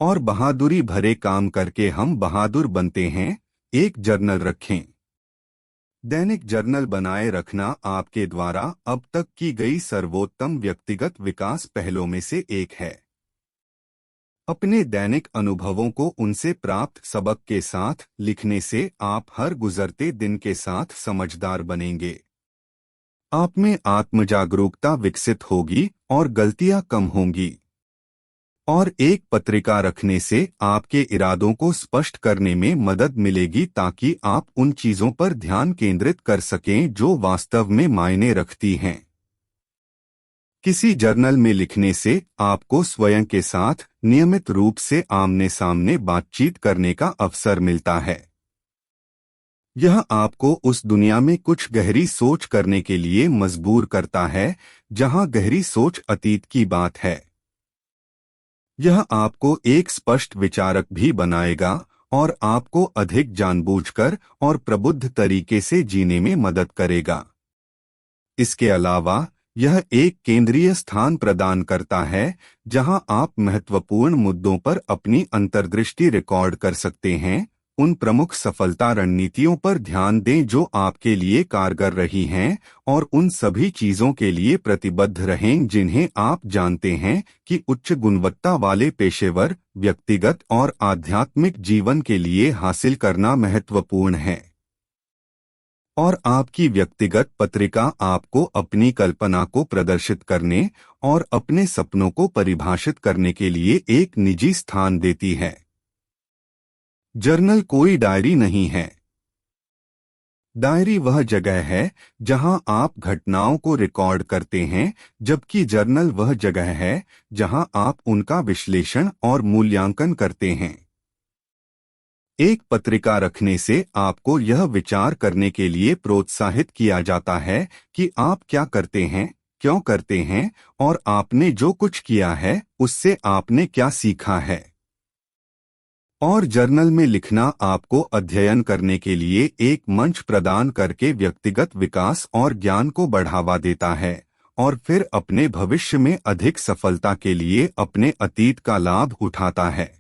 और बहादुरी भरे काम करके हम बहादुर बनते हैं। एक जर्नल रखें। दैनिक जर्नल बनाए रखना आपके द्वारा अब तक की गई सर्वोत्तम व्यक्तिगत विकास पहलों में से एक है। अपने दैनिक अनुभवों को उनसे प्राप्त सबक के साथ लिखने से आप हर गुजरते दिन के साथ समझदार बनेंगे। आप में आत्मजागरूकता विकसित होगी और गलतियां कम होंगी। और एक पत्रिका रखने से आपके इरादों को स्पष्ट करने में मदद मिलेगी ताकि आप उन चीजों पर ध्यान केंद्रित कर सकें जो वास्तव में मायने रखती हैं। किसी जर्नल में लिखने से आपको स्वयं के साथ नियमित रूप से आमने सामने बातचीत करने का अवसर मिलता है। यह आपको उस दुनिया में कुछ गहरी सोच करने के लिए मजबूर करता है जहां गहरी सोच अतीत की बात है। यह आपको एक स्पष्ट विचारक भी बनाएगा और आपको अधिक जानबूझकर और प्रबुद्ध तरीके से जीने में मदद करेगा। इसके अलावा यह एक केंद्रीय स्थान प्रदान करता है जहां आप महत्वपूर्ण मुद्दों पर अपनी अंतर्दृष्टि रिकॉर्ड कर सकते हैं। उन प्रमुख सफलता रणनीतियों पर ध्यान दें जो आपके लिए कारगर रही हैं और उन सभी चीजों के लिए प्रतिबद्ध रहें जिन्हें आप जानते हैं कि उच्च गुणवत्ता वाले पेशेवर, व्यक्तिगत और आध्यात्मिक जीवन के लिए हासिल करना महत्वपूर्ण है। और आपकी व्यक्तिगत पत्रिका आपको अपनी कल्पना को प्रदर्शित करने और अपने सपनों को परिभाषित करने के लिए एक निजी स्थान देती है। जर्नल कोई डायरी नहीं है। डायरी वह जगह है जहां आप घटनाओं को रिकॉर्ड करते हैं, जबकि जर्नल वह जगह है जहां आप उनका विश्लेषण और मूल्यांकन करते हैं। एक पत्रिका रखने से आपको यह विचार करने के लिए प्रोत्साहित किया जाता है कि आप क्या करते हैं, क्यों करते हैं और आपने जो कुछ किया है उससे आपने क्या सीखा है। और जर्नल में लिखना आपको अध्ययन करने के लिए एक मंच प्रदान करके व्यक्तिगत विकास और ज्ञान को बढ़ावा देता है और फिर अपने भविष्य में अधिक सफलता के लिए अपने अतीत का लाभ उठाता है।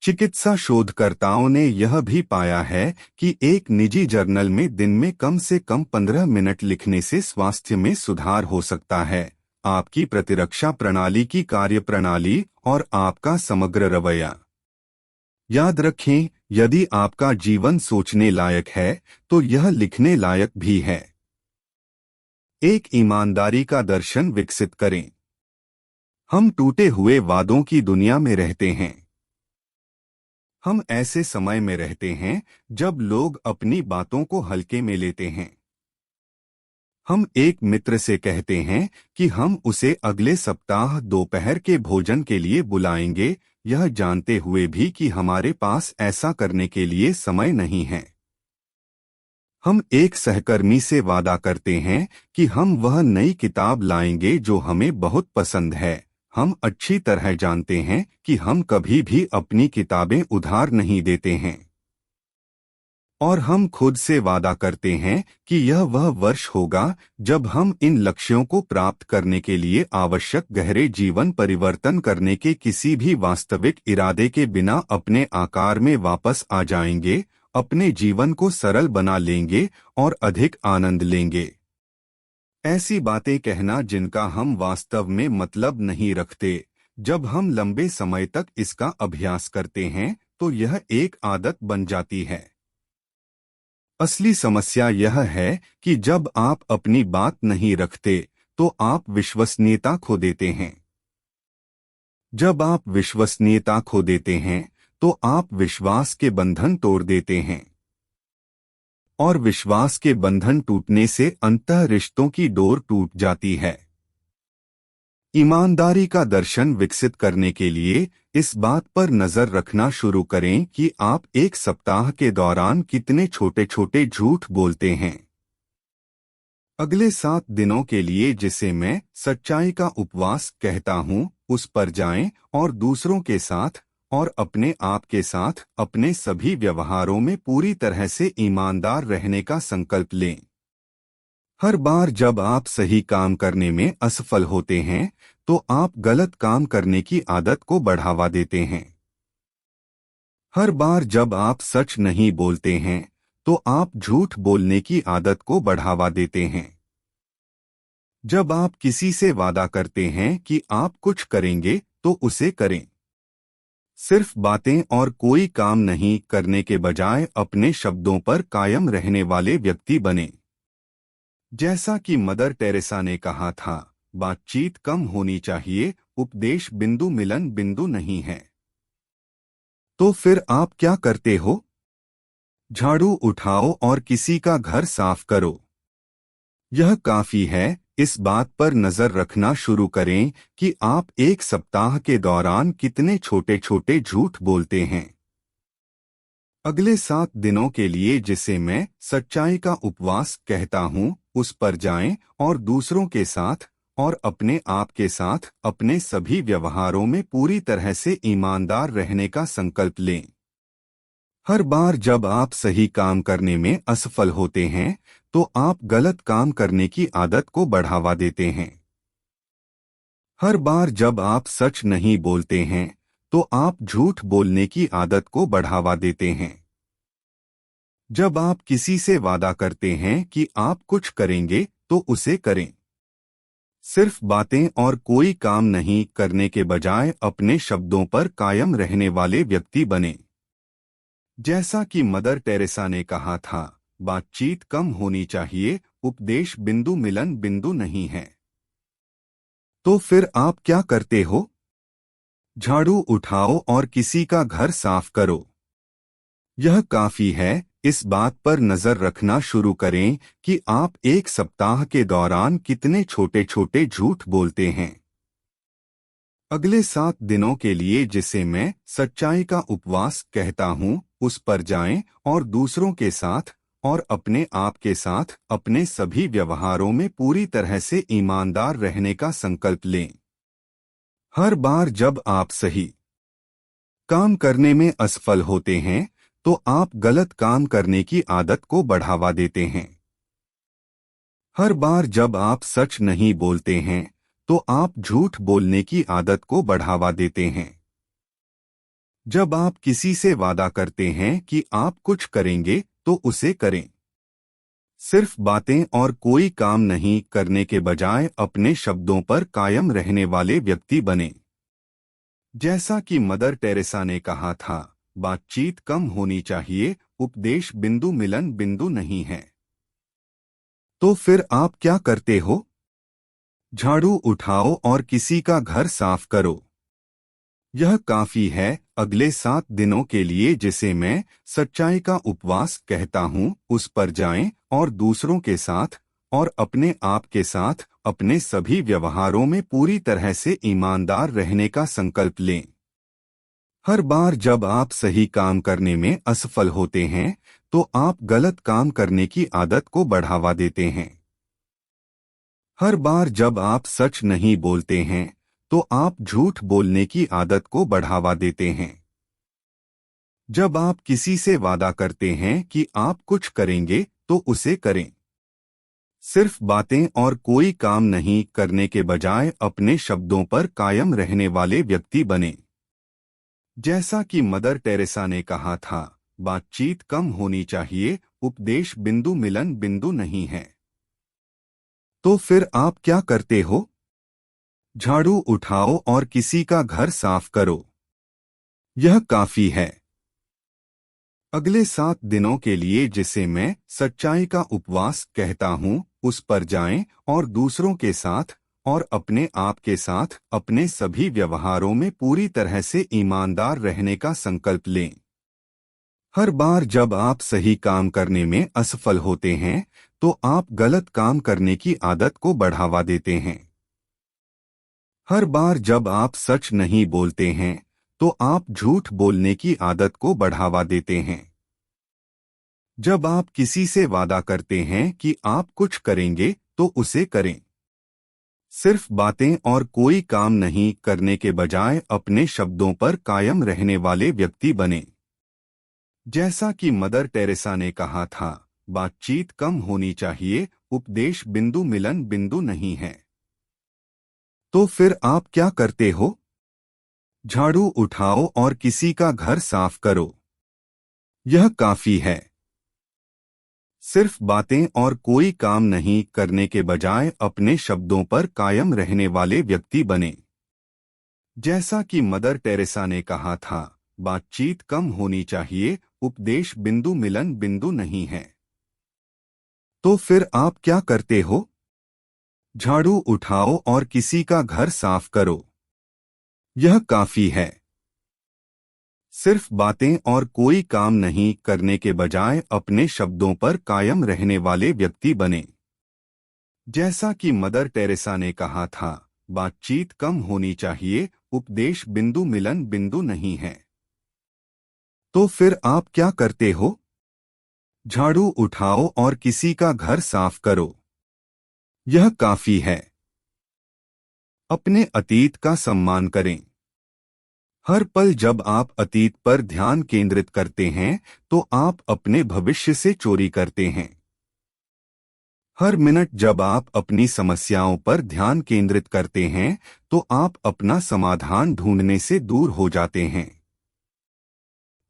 चिकित्सा शोधकर्ताओं ने यह भी पाया है कि एक निजी जर्नल में दिन में कम से कम 15 मिनट लिखने से स्वास्थ्य में सुधार हो सकता है, आपकी प्रतिरक्षा प्रणाली की कार्यप्रणाली और आपका समग्र रवैया। याद रखें, यदि आपका जीवन सोचने लायक है तो यह लिखने लायक भी है। एक ईमानदारी का दर्शन विकसित करें। हम टूटे हुए वादों की दुनिया में रहते हैं। हम ऐसे समय में रहते हैं जब लोग अपनी बातों को हल्के में लेते हैं। हम एक मित्र से कहते हैं कि हम उसे अगले सप्ताह दोपहर के भोजन के लिए बुलाएंगे, यह जानते हुए भी कि हमारे पास ऐसा करने के लिए समय नहीं है। हम एक सहकर्मी से वादा करते हैं कि हम वह नई किताब लाएंगे जो हमें बहुत पसंद है। हम अच्छी तरह जानते हैं कि हम कभी भी अपनी किताबें उधार नहीं देते हैं। और हम खुद से वादा करते हैं कि यह वह वर्ष होगा जब हम इन लक्ष्यों को प्राप्त करने के लिए आवश्यक गहरे जीवन परिवर्तन करने के किसी भी वास्तविक इरादे के बिना अपने आकार में वापस आ जाएंगे, अपने जीवन को सरल बना लेंगे और अधिक आनंद लेंगे। ऐसी बातें कहना जिनका हम वास्तव में मतलब नहीं रखते। जब हम लंबे समय तक इसका अभ्यास करते हैं तो यह एक आदत बन जाती है। असली समस्या यह है कि जब आप अपनी बात नहीं रखते तो आप विश्वसनीयता खो देते हैं। जब आप विश्वसनीयता खो देते हैं तो आप विश्वास के बंधन तोड़ देते हैं। और विश्वास के बंधन टूटने से अंतः रिश्तों की डोर टूट जाती है। ईमानदारी का दर्शन विकसित करने के लिए इस बात पर नजर रखना शुरू करें कि आप एक सप्ताह के दौरान कितने छोटे छोटे झूठ बोलते हैं। अगले 7 दिनों के लिए, जिसे मैं सच्चाई का उपवास कहता हूं, उस पर जाएं और दूसरों के साथ और अपने आप के साथ अपने सभी व्यवहारों में पूरी तरह से ईमानदार रहने का संकल्प लें। हर बार जब आप सही काम करने में असफल होते हैं तो आप गलत काम करने की आदत को बढ़ावा देते हैं। हर बार जब आप सच नहीं बोलते हैं तो आप झूठ बोलने की आदत को बढ़ावा देते हैं। जब आप किसी से वादा करते हैं कि आप कुछ करेंगे तो उसे करें। सिर्फ बातें और कोई काम नहीं करने के बजाय अपने शब्दों पर कायम रहने वाले व्यक्ति बने। जैसा कि मदर टेरेसा ने कहा था, बातचीत कम होनी चाहिए, उपदेश बिंदु मिलन बिंदु नहीं है। तो फिर आप क्या करते हो? झाड़ू उठाओ और किसी का घर साफ करो। यह काफी है। इस बात पर नजर रखना शुरू करें कि आप एक सप्ताह के दौरान कितने छोटे छोटे झूठ बोलते हैं। अगले 7 दिनों के लिए, जिसे मैं सच्चाई का उपवास कहता हूं, उस पर जाएं और दूसरों के साथ और अपने आप के साथ अपने सभी व्यवहारों में पूरी तरह से ईमानदार रहने का संकल्प लें। हर बार जब आप सही काम करने में असफल होते हैं तो आप गलत काम करने की आदत को बढ़ावा देते हैं। हर बार जब आप सच नहीं बोलते हैं तो आप झूठ बोलने की आदत को बढ़ावा देते हैं। जब आप किसी से वादा करते हैं कि आप कुछ करेंगे तो उसे करें। सिर्फ बातें और कोई काम नहीं करने के बजाय अपने शब्दों पर कायम रहने वाले व्यक्ति बने। जैसा कि मदर टेरेसा ने कहा था, बातचीत कम होनी चाहिए, उपदेश बिंदु मिलन बिंदु नहीं है। तो फिर आप क्या करते हो? झाड़ू उठाओ और किसी का घर साफ करो। यह काफी है। इस बात पर नजर रखना शुरू करें कि आप एक सप्ताह के दौरान कितने छोटे छोटे झूठ बोलते हैं। अगले 7 दिनों के लिए, जिसे मैं सच्चाई का उपवास कहता हूं, उस पर जाएं और दूसरों के साथ और अपने आप के साथ अपने सभी व्यवहारों में पूरी तरह से ईमानदार रहने का संकल्प लें। हर बार जब आप सही काम करने में असफल होते हैं तो आप गलत काम करने की आदत को बढ़ावा देते हैं। हर बार जब आप सच नहीं बोलते हैं तो आप झूठ बोलने की आदत को बढ़ावा देते हैं। जब आप किसी से वादा करते हैं कि आप कुछ करेंगे तो उसे करें। सिर्फ बातें और कोई काम नहीं करने के बजाय अपने शब्दों पर कायम रहने वाले व्यक्ति बने। जैसा कि मदर टेरेसा ने कहा था, बातचीत कम होनी चाहिए, उपदेश बिंदु मिलन बिंदु नहीं है। तो फिर आप क्या करते हो? झाड़ू उठाओ और किसी का घर साफ करो। यह काफी है। अगले 7 दिनों के लिए, जिसे मैं सच्चाई का उपवास कहता हूं, उस पर जाएं और दूसरों के साथ और अपने आप के साथ अपने सभी व्यवहारों में पूरी तरह से ईमानदार रहने का संकल्प लें। हर बार जब आप सही काम करने में असफल होते हैं तो आप गलत काम करने की आदत को बढ़ावा देते हैं। हर बार जब आप सच नहीं बोलते हैं तो आप झूठ बोलने की आदत को बढ़ावा देते हैं। जब आप किसी से वादा करते हैं कि आप कुछ करेंगे तो उसे करें। सिर्फ बातें और कोई काम नहीं करने के बजाय अपने शब्दों पर कायम रहने वाले व्यक्ति बने। जैसा कि मदर टेरेसा ने कहा था, बातचीत कम होनी चाहिए, उपदेश बिंदु मिलन बिंदु नहीं है। तो फिर आप क्या करते हो? झाड़ू उठाओ और किसी का घर साफ करो। यह काफी है। अगले 7 दिनों के लिए, जिसे मैं सच्चाई का उपवास कहता हूं, उस पर जाएं और दूसरों के साथ और अपने आप के साथ अपने सभी व्यवहारों में पूरी तरह से ईमानदार रहने का संकल्प लें। हर बार जब आप सही काम करने में असफल होते हैं तो आप गलत काम करने की आदत को बढ़ावा देते हैं। हर बार जब आप सच नहीं बोलते हैं तो आप झूठ बोलने की आदत को बढ़ावा देते हैं। जब आप किसी से वादा करते हैं कि आप कुछ करेंगे तो उसे करें। सिर्फ बातें और कोई काम नहीं करने के बजाय अपने शब्दों पर कायम रहने वाले व्यक्ति बने। जैसा कि मदर टेरेसा ने कहा था, बातचीत कम होनी चाहिए, उपदेश बिंदु मिलन बिंदु नहीं है। तो फिर आप क्या करते हो? झाड़ू उठाओ और किसी का घर साफ करो। यह काफी है। सिर्फ बातें और कोई काम नहीं करने के बजाय अपने शब्दों पर कायम रहने वाले व्यक्ति बने। जैसा कि मदर टेरेसा ने कहा था, बातचीत कम होनी चाहिए, उपदेश बिंदु मिलन बिंदु नहीं है। तो फिर आप क्या करते हो? झाड़ू उठाओ और किसी का घर साफ करो। यह काफी है। सिर्फ बातें और कोई काम नहीं करने के बजाय अपने शब्दों पर कायम रहने वाले व्यक्ति बने। जैसा कि मदर टेरेसा ने कहा था, बातचीत कम होनी चाहिए, उपदेश बिंदु मिलन बिंदु नहीं है। तो फिर आप क्या करते हो? झाड़ू उठाओ और किसी का घर साफ करो। यह काफी है। अपने अतीत का सम्मान करें। हर पल जब आप अतीत पर ध्यान केंद्रित करते हैं तो आप अपने भविष्य से चोरी करते हैं। हर मिनट जब आप अपनी समस्याओं पर ध्यान केंद्रित करते हैं तो आप अपना समाधान ढूंढने से दूर हो जाते हैं।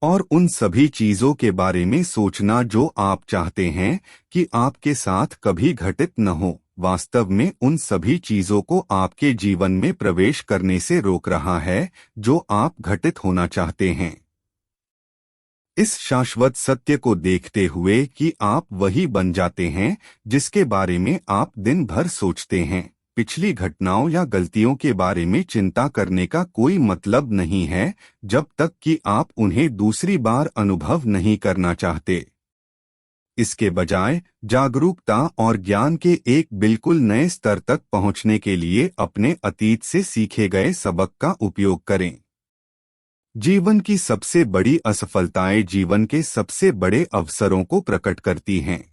और उन सभी चीजों के बारे में सोचना जो आप चाहते हैं कि आपके साथ कभी घटित न हो, वास्तव में उन सभी चीजों को आपके जीवन में प्रवेश करने से रोक रहा है जो आप घटित होना चाहते हैं। इस शाश्वत सत्य को देखते हुए कि आप वही बन जाते हैं जिसके बारे में आप दिन भर सोचते हैं, पिछली घटनाओं या गलतियों के बारे में चिंता करने का कोई मतलब नहीं है जब तक कि आप उन्हें दूसरी बार अनुभव नहीं करना चाहते। इसके बजाय जागरूकता और ज्ञान के एक बिल्कुल नए स्तर तक पहुंचने के लिए अपने अतीत से सीखे गए सबक का उपयोग करें। जीवन की सबसे बड़ी असफलताएं जीवन के सबसे बड़े अवसरों को प्रकट करती हैं।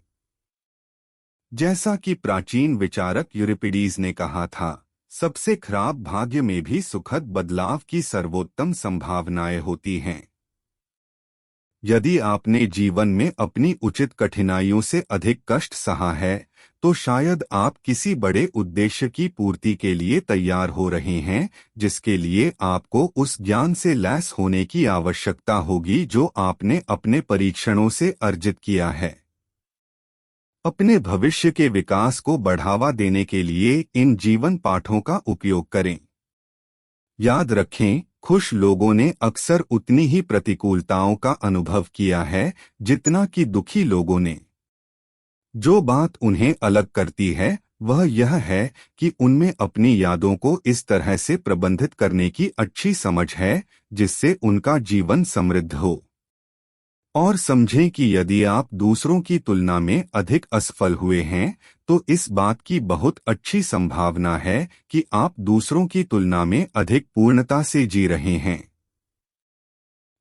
जैसा कि प्राचीन विचारक यूरिपिडीज ने कहा था, सबसे खराब भाग्य में भी सुखद बदलाव की सर्वोत्तम संभावनाएं होती हैं। यदि आपने जीवन में अपनी उचित कठिनाइयों से अधिक कष्ट सहा है तो शायद आप किसी बड़े उद्देश्य की पूर्ति के लिए तैयार हो रहे हैं जिसके लिए आपको उस ज्ञान से लैस होने की आवश्यकता होगी जो आपने अपने परीक्षणों से अर्जित किया है। अपने भविष्य के विकास को बढ़ावा देने के लिए इन जीवन पाठों का उपयोग करें। याद रखें, खुश लोगों ने अक्सर उतनी ही प्रतिकूलताओं का अनुभव किया है जितना कि दुखी लोगों ने। जो बात उन्हें अलग करती है वह यह है कि उनमें अपनी यादों को इस तरह से प्रबंधित करने की अच्छी समझ है जिससे उनका जीवन समृद्ध हो। और समझें कि यदि आप दूसरों की तुलना में अधिक असफल हुए हैं तो इस बात की बहुत अच्छी संभावना है कि आप दूसरों की तुलना में अधिक पूर्णता से जी रहे हैं।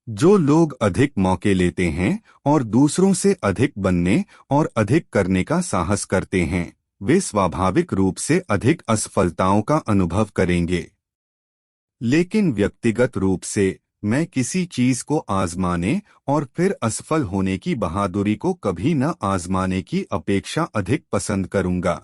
जो लोग अधिक मौके लेते हैं और दूसरों से अधिक बनने और अधिक करने का साहस करते हैं, वे स्वाभाविक रूप से अधिक असफलताओं का अनुभव करेंगे। लेकिन व्यक्तिगत रूप से मैं किसी चीज को आजमाने और फिर असफल होने की बहादुरी को कभी न आजमाने की अपेक्षा अधिक पसंद करूंगा।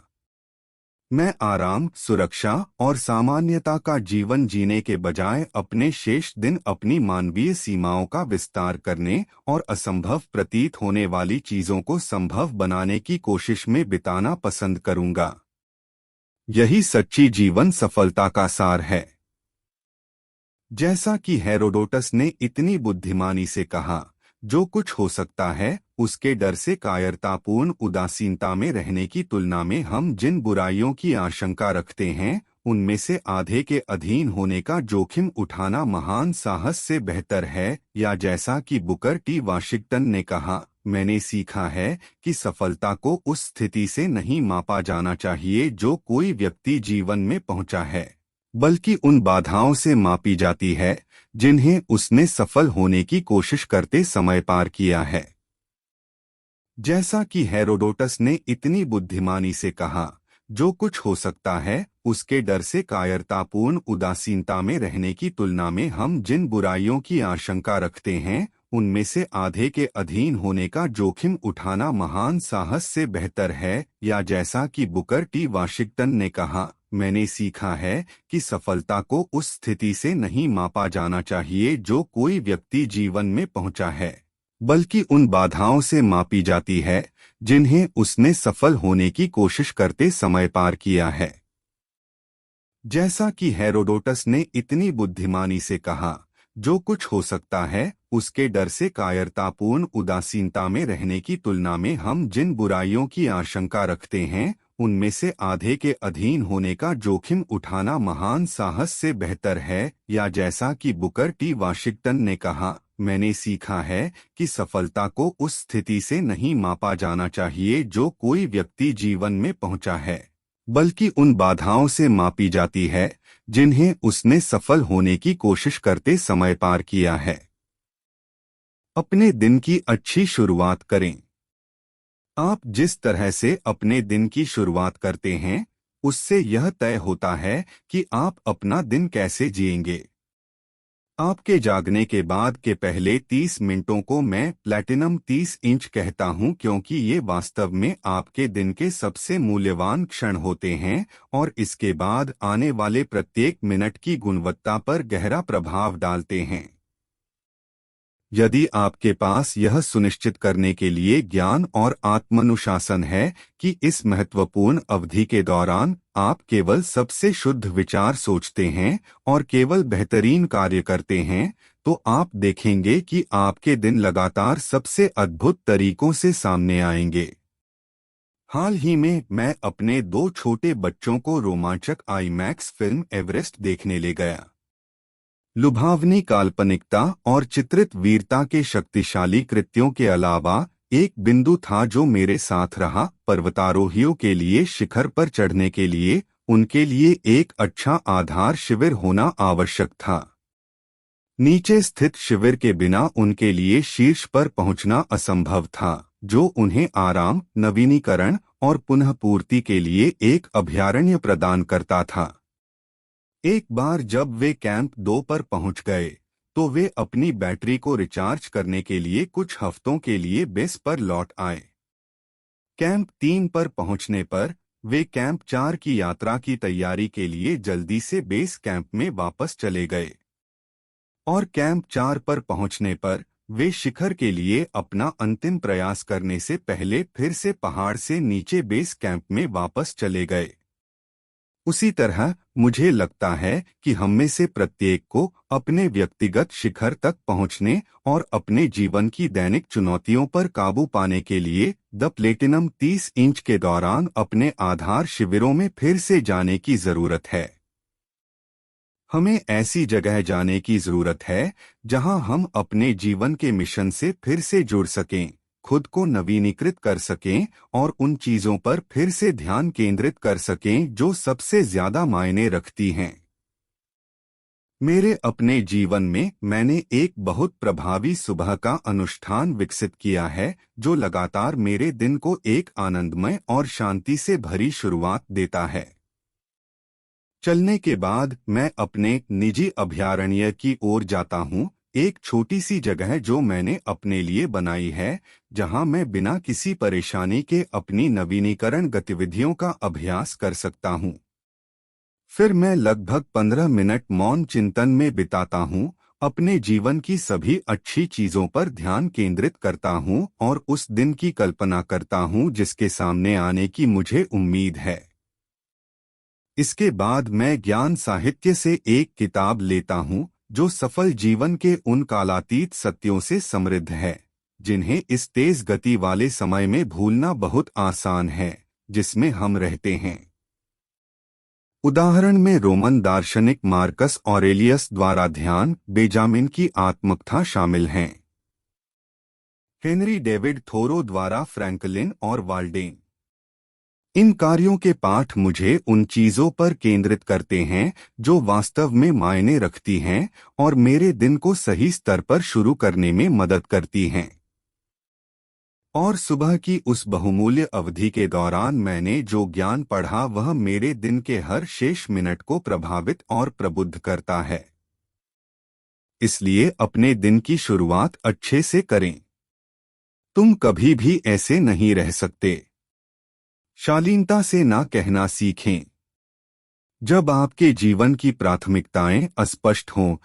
मैं आराम, सुरक्षा और सामान्यता का जीवन जीने के बजाय अपने शेष दिन अपनी मानवीय सीमाओं का विस्तार करने और असंभव प्रतीत होने वाली चीजों को संभव बनाने की कोशिश में बिताना पसंद करूंगा। यही सच्ची जीवन सफलता का सार है। जैसा कि हेरोडोटस ने इतनी बुद्धिमानी से कहा, जो कुछ हो सकता है उसके डर से कायरतापूर्ण उदासीनता में रहने की तुलना में हम जिन बुराइयों की आशंका रखते हैं उनमें से आधे के अधीन होने का जोखिम उठाना महान साहस से बेहतर है। या जैसा कि बुकर टी वाशिंगटन ने कहा, मैंने सीखा है कि सफलता को उस स्थिति से नहीं मापा जाना चाहिए जो कोई व्यक्ति जीवन में पहुंचा है, बल्कि उन बाधाओं से मापी जाती है जिन्हें उसने सफल होने की कोशिश करते समय पार किया है। जैसा कि हेरोडोटस ने इतनी बुद्धिमानी से कहा, जो कुछ हो सकता है उसके डर से कायरतापूर्ण उदासीनता में रहने की तुलना में हम जिन बुराइयों की आशंका रखते हैं उनमें से आधे के अधीन होने का जोखिम उठाना महान साहस से बेहतर है। या जैसा कि बुकर टी वाशिंगटन ने कहा, मैंने सीखा है कि सफलता को उस स्थिति से नहीं मापा जाना चाहिए जो कोई व्यक्ति जीवन में पहुंचा है, बल्कि उन बाधाओं से मापी जाती है जिन्हें उसने सफल होने की कोशिश करते समय पार किया है। जैसा कि हेरोडोटस ने इतनी बुद्धिमानी से कहा, जो कुछ हो सकता है उसके डर से कायरतापूर्ण उदासीनता में रहने की तुलना में हम जिन बुराइयों की आशंका रखते हैं उनमें से आधे के अधीन होने का जोखिम उठाना महान साहस से बेहतर है। या जैसा कि बुकर टी वाशिंगटन ने कहा, मैंने सीखा है कि सफलता को उस स्थिति से नहीं मापा जाना चाहिए जो कोई व्यक्ति जीवन में पहुंचा है, बल्कि उन बाधाओं से मापी जाती है जिन्हें उसने सफल होने की कोशिश करते समय पार किया है। अपने दिन की अच्छी शुरुआत करें। आप जिस तरह से अपने दिन की शुरुआत करते हैं उससे यह तय होता है कि आप अपना दिन कैसे जिएंगे। आपके जागने के बाद के पहले 30 मिनटों को मैं प्लैटिनम 30 इंच कहता हूं, क्योंकि ये वास्तव में आपके दिन के सबसे मूल्यवान क्षण होते हैं और इसके बाद आने वाले प्रत्येक मिनट की गुणवत्ता पर गहरा प्रभाव डालते हैं। यदि आपके पास यह सुनिश्चित करने के लिए ज्ञान और आत्मानुशासन है कि इस महत्वपूर्ण अवधि के दौरान आप केवल सबसे शुद्ध विचार सोचते हैं और केवल बेहतरीन कार्य करते हैं, तो आप देखेंगे कि आपके दिन लगातार सबसे अद्भुत तरीकों से सामने आएंगे। हाल ही में मैं अपने 2 छोटे बच्चों को रोमांचक आईमैक्स फिल्म एवरेस्ट देखने ले गया। लुभावनी काल्पनिकता और चित्रित वीरता के शक्तिशाली कृत्यों के अलावा एक बिंदु था जो मेरे साथ रहा। पर्वतारोहियों के लिए शिखर पर चढ़ने के लिए उनके लिए एक अच्छा आधार शिविर होना आवश्यक था। नीचे स्थित शिविर के बिना उनके लिए शीर्ष पर पहुंचना असंभव था, जो उन्हें आराम, नवीनीकरण और पुनः पूर्ति के लिए एक अभयारण्य प्रदान करता था। एक बार जब वे कैंप 2 पर पहुंच गए तो वे अपनी बैटरी को रिचार्ज करने के लिए कुछ हफ्तों के लिए बेस पर लौट आए। कैंप 3 पर पहुंचने पर वे कैंप 4 की यात्रा की तैयारी के लिए जल्दी से बेस कैंप में वापस चले गए और कैंप 4 पर पहुंचने पर वे शिखर के लिए अपना अंतिम प्रयास करने से पहले फिर से पहाड़ से नीचे बेस कैंप में वापस चले गए। उसी तरह मुझे लगता है कि हममें से प्रत्येक को अपने व्यक्तिगत शिखर तक पहुंचने और अपने जीवन की दैनिक चुनौतियों पर काबू पाने के लिए द प्लेटिनम 30 इंच के दौरान अपने आधार शिविरों में फिर से जाने की जरूरत है। हमें ऐसी जगह जाने की जरूरत है जहां हम अपने जीवन के मिशन से फिर से जुड़ सकें, खुद को नवीनीकृत कर सकें और उन चीजों पर फिर से ध्यान केंद्रित कर सकें जो सबसे ज्यादा मायने रखती हैं। मेरे अपने जीवन में मैंने एक बहुत प्रभावी सुबह का अनुष्ठान विकसित किया है जो लगातार मेरे दिन को एक आनंदमय और शांति से भरी शुरुआत देता है। चलने के बाद मैं अपने निजी अभयारण्य की ओर जाता हूँ, एक छोटी सी जगह जो मैंने अपने लिए बनाई है जहां मैं बिना किसी परेशानी के अपनी नवीनीकरण गतिविधियों का अभ्यास कर सकता हूं। फिर मैं लगभग 15 मिनट मौन चिंतन में बिताता हूं, अपने जीवन की सभी अच्छी चीजों पर ध्यान केंद्रित करता हूं और उस दिन की कल्पना करता हूं जिसके सामने आने की मुझे उम्मीद है। इसके बाद मैं ज्ञान साहित्य से एक किताब लेता हूं जो सफल जीवन के उन कालातीत सत्यों से समृद्ध है जिन्हें इस तेज गति वाले समय में भूलना बहुत आसान है जिसमें हम रहते हैं। उदाहरण में रोमन दार्शनिक मार्कस ऑरेलियस द्वारा ध्यान, बेंजामिन की आत्मकथा शामिल हैं। हेनरी डेविड थोरो द्वारा फ्रैंकलिन और वाल्डेन। इन कार्यों के पाठ मुझे उन चीजों पर केंद्रित करते हैं जो वास्तव में मायने रखती हैं और मेरे दिन को सही स्तर पर शुरू करने में मदद करती हैं। और सुबह की उस बहुमूल्य अवधि के दौरान मैंने जो ज्ञान पढ़ा वह मेरे दिन के हर शेष मिनट को प्रभावित और प्रबुद्ध करता है। इसलिए अपने दिन की शुरुआत अच्छे से करें। तुम कभी भी ऐसे नहीं रह सकते। शालीनता से ना कहना सीखें। जब आपके जीवन की प्राथमिकताएं अस्पष्ट हों,